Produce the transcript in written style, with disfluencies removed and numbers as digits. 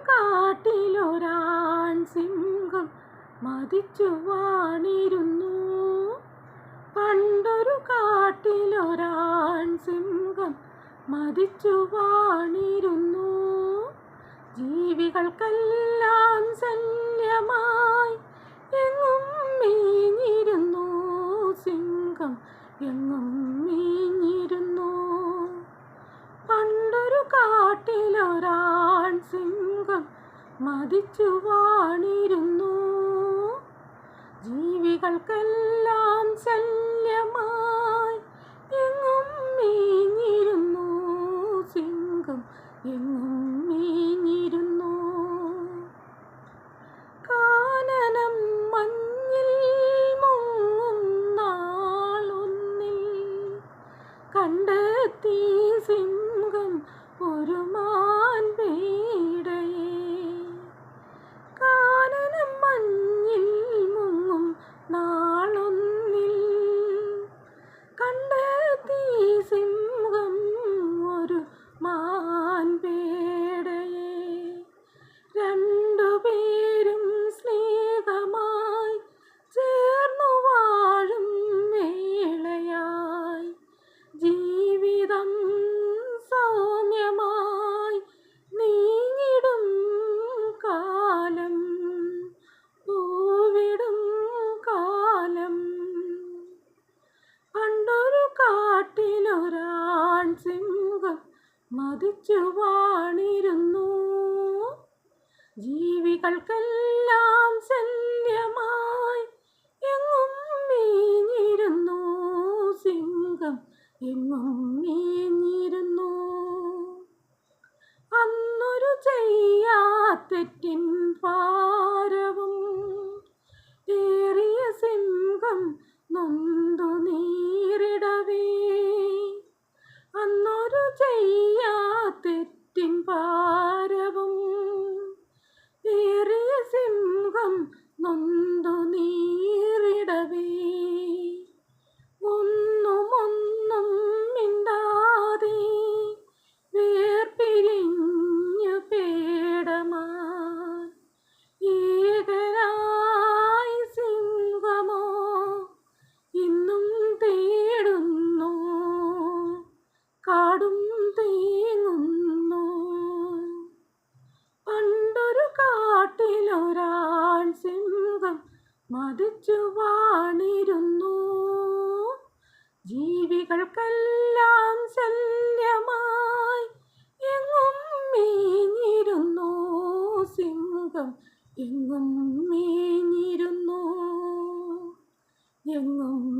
കാട്ടിലൊരാൺ സിംഹം മതിച്ചു വാണിരുന്നു. പണ്ടൊരു കാട്ടിലൊരാൺ സിംഹം മതിച്ചു വാണിരുന്നു. ജീവികൾക്കെല്ലാം ശല്യമായി എങ്ങും മേഞ്ഞിരുന്നു. സിംഹം എങ്ങും മേഞ്ഞിരുന്നു. പണ്ടൊരു കാട്ടിലൊരാൺ സിംഹം മതിച്ചു വാണിരുന്നു. ജീവികൾക്കെല്ലാം ശല്യമായി എങ്ങും മേഞ്ഞിരുന്നു. സിംഹം എങ്ങും മേഞ്ഞിരുന്നു. കാനനം മഞ്ഞിൽ മുങ്ങും നാളൊന്നിൽ കണ്ടെത്തി സിംഹം ഒരു മാൻപേടയെ. കാനനം മഞ്ഞിൽ മുങ്ങും നാളൊന്നിൽ കണ്ടെത്തി സിംഹം ഒരു മാൻപേടയെ. രണ്ടുപേരും സ്നേഹമായി ചേർന്നു വാഴും വേളയായി ജീവിതം സൗമ്യമായി നീങ്ങിടും കാലം, പൂവിടും കാലം. പണ്ടൊരു കാട്ടിലൊരാൺ സിംഹം മതിച്ചു വാണിരുന്നു. ജീവികൾക്കെല്ലാം ശല്യമായി എങ്ങും മേഞ്ഞിരുന്നു. സിംഹം എങ്ങും മേഞ്ഞിരുന്നു. അന്നൊരു ചെയ്യാത്തെറ്റിൻ ഭാരവും ഏറിയ സിംഹം നൊന്തു നീറിടവേ. അന്നൊരു ചെയ്യാത്തെറ്റിൻ ഭാരവും ഏറിയ സിംഹം നൊന്തു നീറിടവേ. ഒന്നും മിണ്ടാതെ വേർപിരിഞ്ഞു പേടമായി ഏകരായി സിംഹമോ ഇന്നും തേടുന്നു. കാടും തേങ്ങുന്നു. പണ്ടൊരു കാട്ടിലൊരാൺ സിംഹം മതിച്ചു വാണിരുന്നു. ജീവികൾക്കെല്ലാം ശല്യമായി എങ്ങും മേഞ്ഞിരുന്നു. സിംഹം എങ്ങും മേഞ്ഞിരുന്നു. എങ്ങും